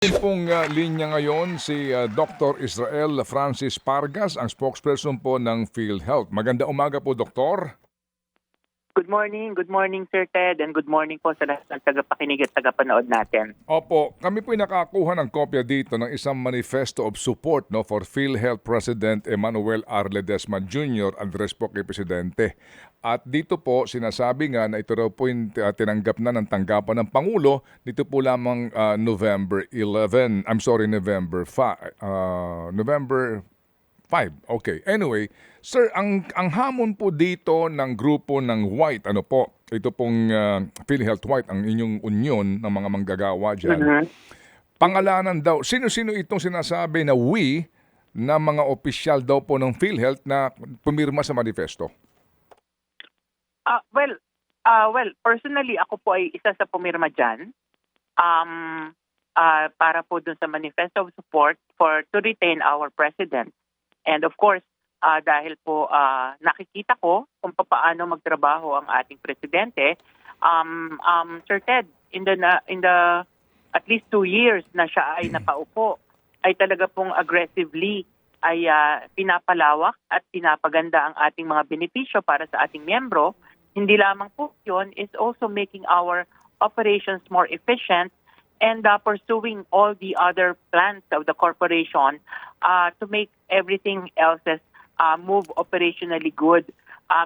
Pong linya ngayon si Dr. Israel Francis Pargas, ang spokesperson po ng PhilHealth. Maganda umaga po, Doktor. Good morning Sir Ted, and good morning po sa lahat ng tagapakinig at tagapanood natin. Opo, kami po'y nakakuha ng kopya dito ng isang manifesto of support for PhilHealth President Emmanuel R. Ledesma Jr. Address po kay Presidente. At dito po sinasabi nga na ito raw po yung tinanggap na ng tanggapan ng Pangulo dito po lamang November 5. Okay. Anyway, sir, ang hamon po dito ng grupo ng White, ano po, ito pong PhilHealth White, ang inyong union ng mga manggagawa dyan. Pangalanan daw, sino-sino itong sinasabi na we, na mga opisyal daw po ng PhilHealth na pumirma sa manifesto? Well, personally, ako po ay isa sa pumirma dyan para po dun sa manifesto of support to retain our president. And of course, dahil po nakikita ko kung paano magtrabaho ang ating presidente, Sir Ted, in the at least 2 years na siya ay napaupo, ay talaga pong aggressively ay pinapalawak at pinapaganda ang ating mga benepisyo para sa ating miyembro. Hindi lamang po yun, is also making our operations more efficient and pursuing all the other plans of the corporation to make everything else move operationally good,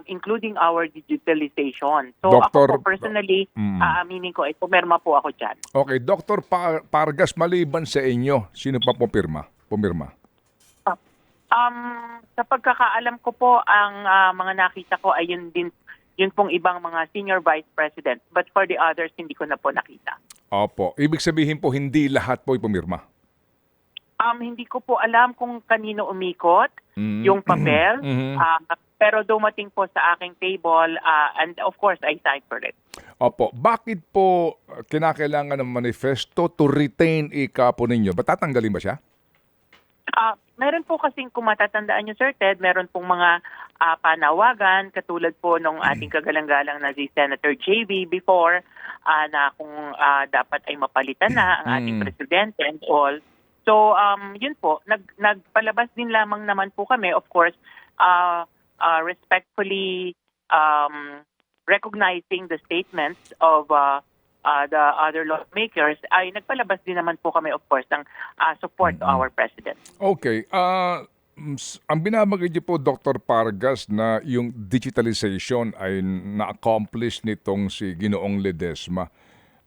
including our digitalization. So ako po personally, aaminin ko, pumirma po ako dyan. Okay, Dr. Pargas, maliban sa inyo, sino pa po pumirma? Sa pagkakaalam ko po, ang mga nakita ko ay yun pong ibang mga senior vice president. But for the others, hindi ko na po nakita. Opo. Ibig sabihin po, hindi lahat po pumirma? Hindi ko po alam kung kanino umikot yung papel. Pero dumating po sa aking table and of course, I signed for it. Opo. Bakit po kinakailangan ng manifesto to retain ika po ninyo? Ba't tatanggalin ba siya? Meron po kasing, kung matatandaan nyo, Sir Ted, meron pong mga panawagan, katulad po nung ating kagalang-galang na si Senator JV before, na kung dapat ay mapalitan na ang ating presidente and all. So, yun po, nagpalabas din lamang naman po kami, of course, respectfully recognizing the statements of the other lawmakers, ay nagpalabas din naman po kami, of course, ng support to our president. Okay. Ang binabanggit niyo po, Dr. Pargas, na yung digitalization ay na-accomplish nitong si Ginoong Ledesma.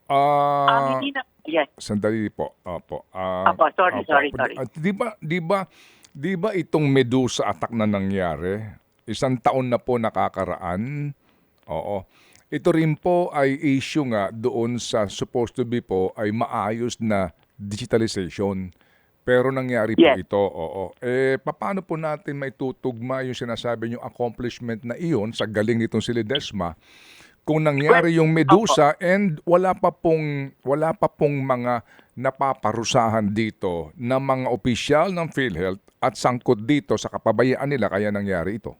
Hindi na, yes. Sandali po. Opo. Sorry. Di ba itong Medusa attack na nangyari? 1 taon na po nakakaraan. Oo. Ito rin po ay issue nga doon sa supposed to be po ay maayos na digitalization. Pero nangyari po ito, oo. Paano po natin maitutugma yung sinasabi yung accomplishment na iyon sa galing nitong si Ledesma kung nangyari yung Medusa and wala pa pong mga napaparusahan dito na mga opisyal ng PhilHealth at sangkot dito sa kapabayaan nila kaya nangyari ito?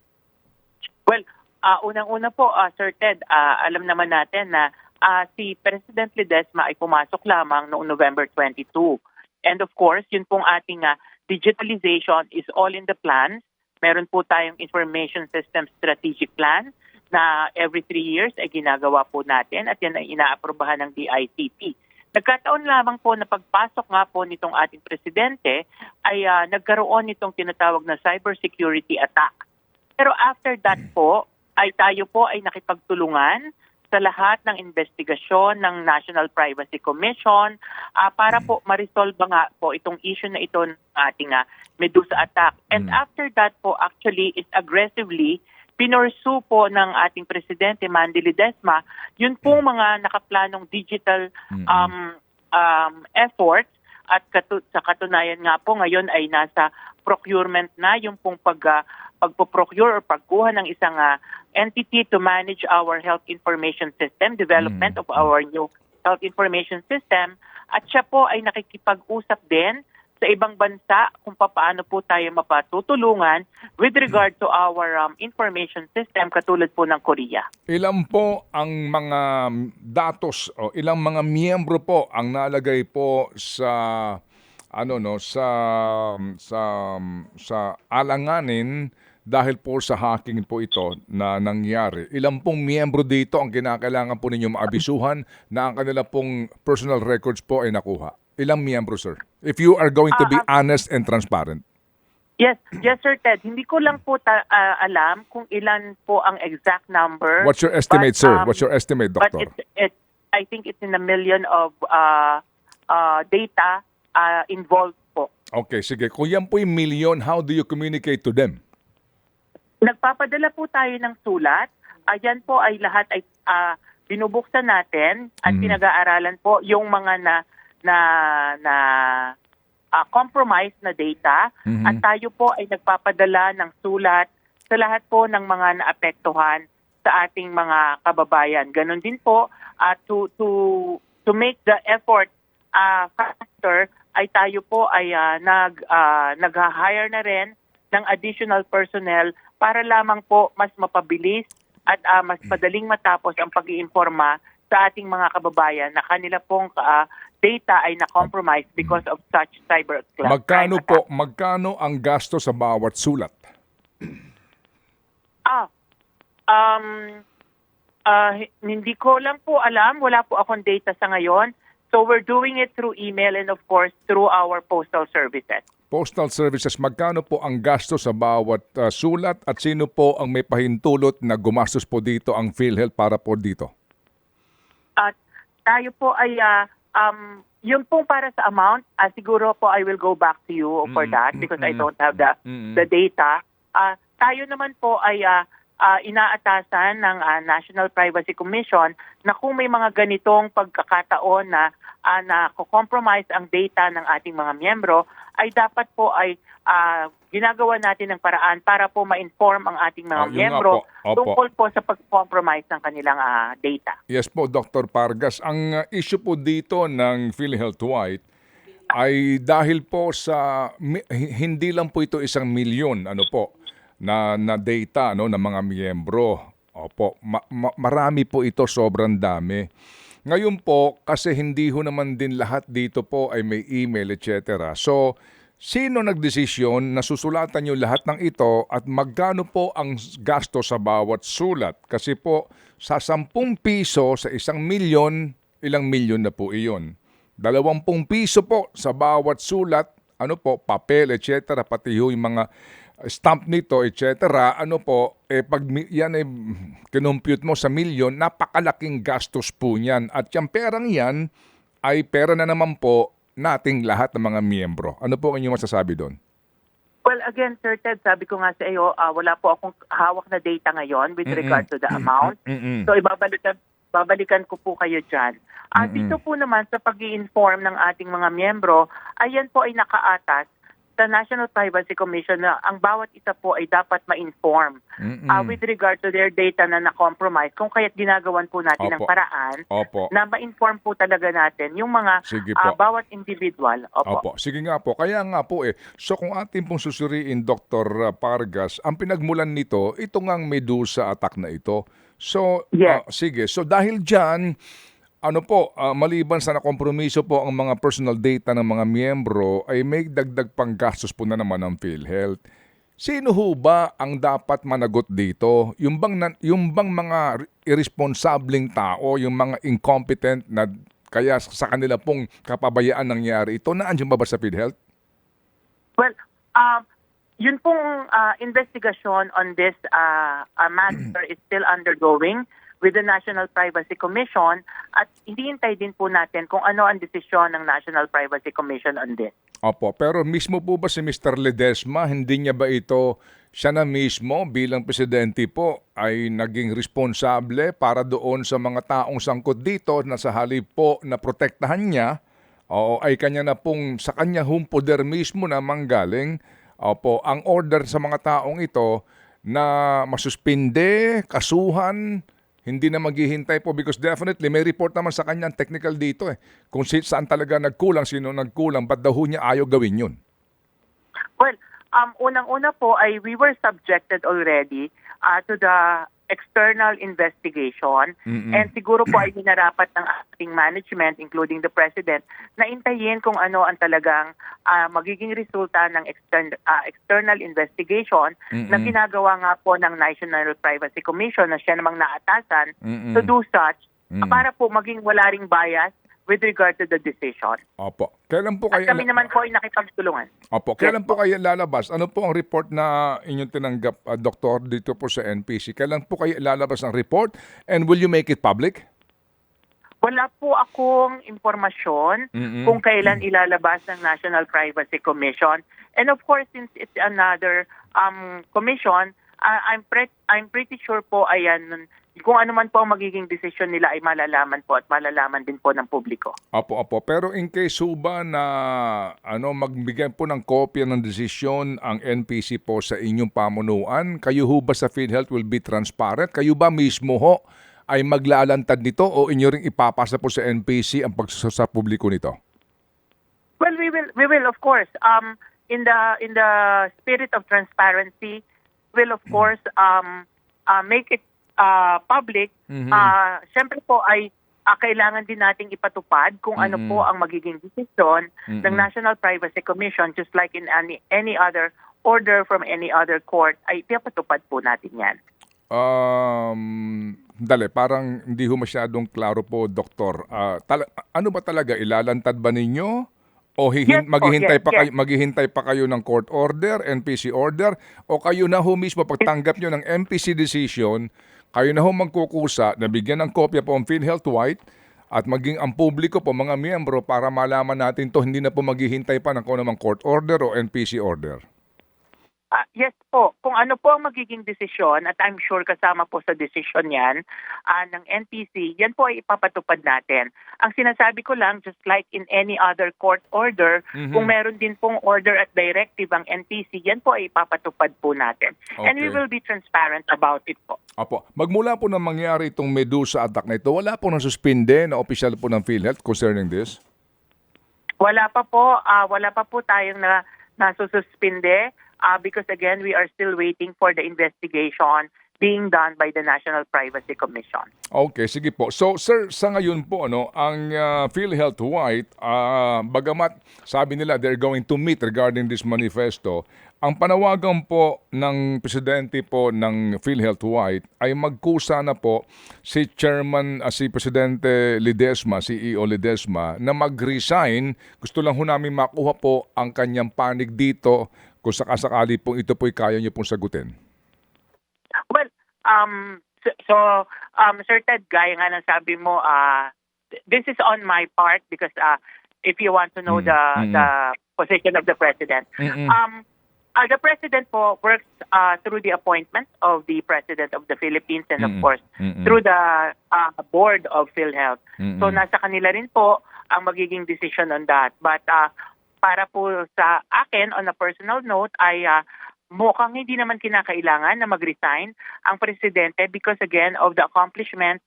Well, unang-una po, Sir Ted, alam naman natin na si President Ledesma ay pumasok lamang noong November 22. And of course, yun pong ating digitalization is all in the plan. Meron po tayong Information System Strategic Plan na every 3 years ay ginagawa po natin at yan ay inaaprobahan ng DICT. Nagkataon lamang po na pagpasok nga po nitong ating presidente ay nagkaroon nitong tinatawag na cybersecurity attack. Pero after that po, ay tayo po ay nakipagtulungan sa lahat ng investigasyon ng National Privacy Commission para po ma-resolve nga po itong issue na ito ng ating Medusa attack. And after that po actually is aggressively pinursu po ng ating Presidente Mandy Ledesma yun pong mga nakaplanong digital efforts at sa katunayan nga po ngayon ay nasa procurement na yung pong pagpo-procure or pagkuha ng isang entity to manage our health information system, development of our new health information system. At siya po ay nakikipag-usap din sa ibang bansa kung paano po tayo mapatutulungan with regard to our information system katulad po ng Korea. Ilan po ang mga datos o ilang mga miyembro po ang nalagay po sa ano no sa sa alanganin dahil po sa hacking po ito na nangyari. Ilan pong miyembro dito ang kinakailangan po ninyo maabisuhan na ang kanila pong personal records po ay nakuha? Ilang miyembro, sir? If you are going to be honest and transparent. Yes, Sir Ted. Hindi ko lang po alam kung ilan po ang exact number. What's your estimate, but, sir? What's your estimate, But doctor? I think it's in a million of data involved po. Okay, sige. Kung yan po yung milyon, how do you communicate to them? Nagpapadala po tayo ng sulat. Ayan po ay lahat ay binubuksan natin at pinag-aaralan po yung mga compromised na data at tayo po ay nagpapadala ng sulat sa lahat po ng mga naapektuhan sa ating mga kababayan. Ganon din po to make the effort faster ay tayo po ay nag-hire na rin ng additional personnel para lamang po mas mapabilis at mas madaling matapos ang pag-iinforma sa ating mga kababayan na kanila pong data ay na-compromise because of such cyber crime. Magkano ang gasto sa bawat sulat? Hindi ko lang po alam. Wala po akong data sa ngayon. So we're doing it through email and of course through our postal services. Postal Services, magkano po ang gasto sa bawat sulat at sino po ang may pahintulot na gumastos po dito ang PhilHealth para po dito? At tayo po ay yung pong para sa amount, siguro po I will go back to you for that because I don't have the data. Tayo naman po ay inaatasan ng National Privacy Commission na kung may mga ganitong pagkakataon na compromise ang data ng ating mga miyembro, ay dapat po ay ginagawa natin ng paraan para po ma-inform ang ating mga miyembro tungkol po sa pag-compromise ng kanilang data. Yes po, Dr. Pargas. Ang issue po dito ng PhilHealth White ay dahil po sa hindi lang po ito 1 milyon na data ng mga miyembro. Opo, marami po ito, sobrang dami. Ngayon po, kasi hindi ho naman din lahat dito po ay may email, etc. So, sino nagdesisyon na susulatan nyo lahat ng ito at magkano po ang gasto sa bawat sulat? Kasi po, sa 10 piso sa 1 milyon, ilang milyon na po iyon. 20 piso po sa bawat sulat, papel, etc. Pati ho yung mga stamp nito, etc. Pag yan ay kinumpute mo sa milyon, napakalaking gastos po niyan. At yung perang yan ay pera na naman po nating lahat ng mga miyembro. Ano po ang inyong masasabi doon? Well, again, Sir Ted, sabi ko nga sa iyo, wala po akong hawak na data ngayon with regard to the amount. So, babalikan ko po kayo dyan. Dito po naman sa pag-i-inform ng ating mga miyembro, ayan po ay nakaatas sa National Privacy Commission na ang bawat isa po ay dapat ma-inform with regard to their data na na-compromise kung kaya't ginagawan po natin ng paraan na ma-inform po talaga natin yung mga bawat individual. Opo. Sige nga po. Kaya nga po So kung atin pong susuriin, Dr. Pargas, ang pinagmulan nito, ito ngang Medusa attack na ito. So, sige. So dahil dyan, maliban sa nakompromiso po ang mga personal data ng mga miyembro, ay may dagdag pang gastos po na naman ng PhilHealth. Sino ho ba ang dapat managot dito? Yung bang mga irresponsableng tao, yung mga incompetent na kaya sa kanila pong kapabayaan nangyari ito, naandyan ba sa PhilHealth? Well, yun pong investigation on this matter is still undergoing with the National Privacy Commission at hinihintay din po natin kung ano ang desisyon ng National Privacy Commission on this. Opo, pero mismo po ba si Mr. Ledesma, hindi niya ba ito siya na mismo bilang presidente po ay naging responsable para doon sa mga taong sangkot dito na sa halip po na protektahan niya, ay kanya na pong sa kanya poder mismo na manggaling, ang order sa mga taong ito na masuspinde, kasuhan, hindi na maghihintay po because definitely may report naman sa kanya technical dito kung saan talaga nagkulang, sino nagkulang, ba't daw niya ayaw gawin yun? Well, unang-una po ay we were subjected already to the external investigation and siguro po ay hinarapat ng ating management including the President na intayin kung ano ang talagang magiging resulta ng external investigation na ginagawa nga po ng National Privacy Commission na siya namang naatasan to do such para po maging wala ring bias with regard to the decision. Opo. Kailan po At kayo kami naman po ay nakipagtulungan. Opo. Kailan po kayo lalabas? Ano po ang report na inyong tinanggap, Doktor, dito po sa NPC? Kailan po kayo lalabas ang report and will you make it public? Wala po akong impormasyon kung kailan ilalabas ng National Privacy Commission. And of course, since it's another commission, I'm pretty sure po ayan kung ano man po ang magiging desisyon nila ay malalaman po at malalaman din po ng publiko. Opo. Pero in case ba na magbigay po ng kopya ng desisyon ang NPC po sa inyong pamunuan, kayo ho ba sa PhilHealth will be transparent? Kayo ba mismo ho ay maglalantad nito o inyo ring ipapasa po sa NPC ang sa publiko nito? Well, we will of course in the spirit of transparency will of course make it public. Siyempre po ay kailangan din nating ipatupad kung ano po ang magiging desisyon ng National Privacy Commission just like in any other order from any other court ay ipapatupad po natin yan. Parang hindi ho masyadong klaro po, Doktor. Ano ba talaga, ilalantad ba ninyo? O maghihintay pa kayo ng court order, NPC order, o kayo na ho mismo pagtanggap nyo ng NPC decision, kayo na ho magkukusa na bigyan ng kopya po ang PhilHealth White at maging ang publiko po, mga miyembro, para malaman natin to hindi na po maghihintay pa ng kung anumang court order o NPC order. Yes po. Kung ano po ang magiging desisyon, at I'm sure kasama po sa desisyon yan ng NPC, yan po ay ipapatupad natin. Ang sinasabi ko lang, just like in any other court order, kung meron din pong order at directive ang NPC, yan po ay ipapatupad po natin. Okay. And we will be transparent about it po. Opo. Magmula po nang mangyari itong Medusa attack na ito, wala po nang suspinde na opisyal po ng PhilHealth concerning this? Wala pa po tayong nasususpinde. Because again, we are still waiting for the investigation being done by the National Privacy Commission. Okay, sige po. So, sir, sa ngayon po, ang PhilHealth White, bagamat sabi nila they're going to meet regarding this manifesto, ang panawagan po ng presidente po ng PhilHealth White ay magkusa na po si Presidente Ledesma, CEO Ledesma, na mag-resign. Gusto lang ho namin makuha po ang kanyang panig dito kung sakasakali po ito po'y kaya niyo pong sagutin. Well, Sir Ted, gaya nga ng sabi mo, this is on my part because if you want to know the position of the President. The President po works through the appointment of the President of the Philippines and of course through the board of PhilHealth. So nasa kanila rin po ang magiging decision on that. But para po sa akin, on a personal note, ay mukhang hindi naman kinakailangan na mag-resign ang Presidente because again, of the accomplishments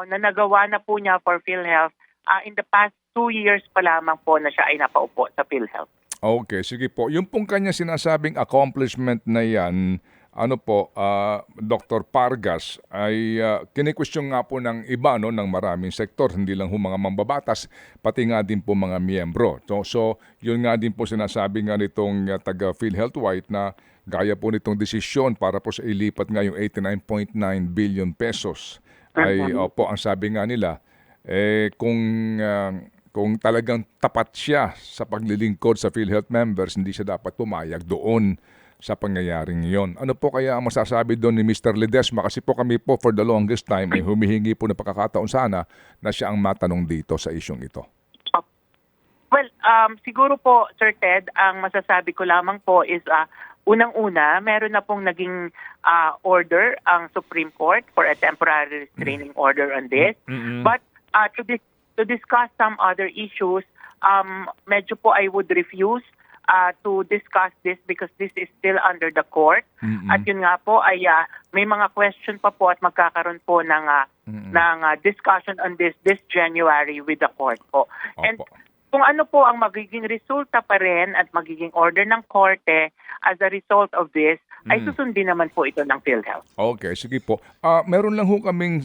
na nagawa na po niya for PhilHealth in the past 2 years pa lamang po na siya ay napaupo sa PhilHealth. Okay, sige po. Yung pong kanya sinasabing accomplishment na yan, Dr. Pargas, ay kini-question nga po ng iba, ng maraming sektor, hindi lang mga mambabatas, pati nga din po mga miyembro. So yun nga din po sinasabi nga nitong taga PhilHealth White na gaya po nitong desisyon para po sa ilipat nga yung 89.9 billion pesos. Ay, ang sabi nga nila, kung talagang tapat siya sa paglilingkod sa PhilHealth members, hindi siya dapat pumayag doon sa pangyayaring iyon. Ano po kaya ang masasabi doon ni Mr. Ledesma? Kasi po kami po for the longest time ay humihingi po ng pagkakataon sana na siya ang matanong dito sa isyong ito. Well, siguro po, Sir Ted, ang masasabi ko lamang po is unang-una, meron na pong naging order ang Supreme Court for a temporary restraining order on this. But to discuss some other issues, medyo po I would refuse to discuss this because this is still under the court. At yun nga po ay may mga question pa po at magkakaroon po ng discussion on this January with the court po. And Opo. kung ano po ang magiging resulta pa rin at magiging order ng korte as a result of this, ay susundin naman po ito ng PhilHealth. Okay, sige po. Meron lang ho kaming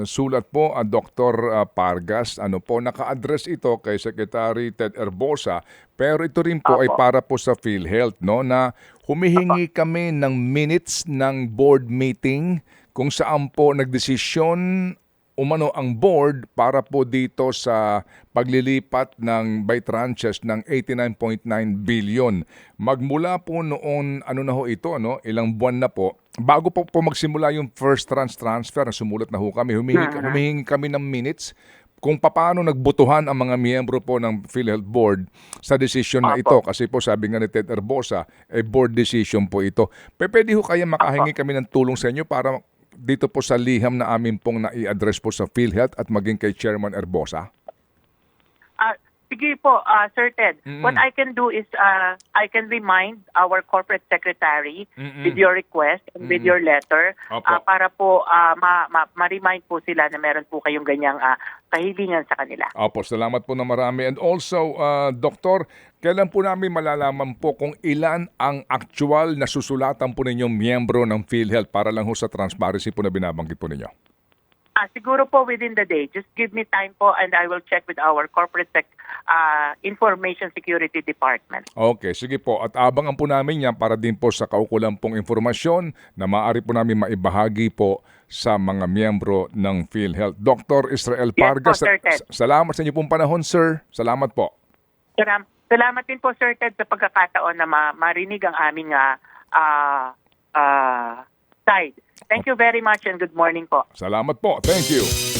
sulat po, Dr. Pargas, naka-address ito kay Secretary Ted Herbosa, pero ito rin po ay Opo. para po sa PhilHealth, no, na humihingi kami ng minutes ng board meeting kung saan po nagdesisyon ang board para po dito sa paglilipat ng by tranches ng 89.9 billion. Magmula po noon, ilang buwan na po, bago po magsimula yung first transfer, sumulat na ho kami, humihingi kami ng minutes kung paano nagbutuhan ang mga miyembro po ng PhilHealth Board sa decision na ito. Kasi po sabi nga ni Ted Herbosa, board decision po ito. Pwede ho kaya makahingi kami ng tulong sa inyo para dito po sa liham na amin pong nai-address po sa PhilHealth at maging kay Chairman Herbosa? Sige po, Sir Ted. What I can do is I can remind our corporate secretary with your request and with your letter Opo. para po ma-remind po sila na meron po kayong ganyang kahilingan sa kanila. Opo, salamat po na marami. And also, Doktor, kailan po namin malalaman po kung ilan ang actual na susulatan po ninyong miyembro ng PhilHealth para lang ho sa transparency po na binabanggit po ninyo? Siguro po within the day. Just give me time po and I will check with our corporate information security department. Okay, sige po. At abangan po namin yan para din po sa kaukulang pong informasyon na maaari po namin maibahagi po sa mga miyembro ng PhilHealth. Dr. Israel Yes po, Pargas, Sir Ted. salamat sa inyo pong panahon, sir. Salamat po. Salamat din po, Sir Ted, sa pagkakataon na marinig ang aming side. Thank you very much and good morning po. Salamat po. Thank you.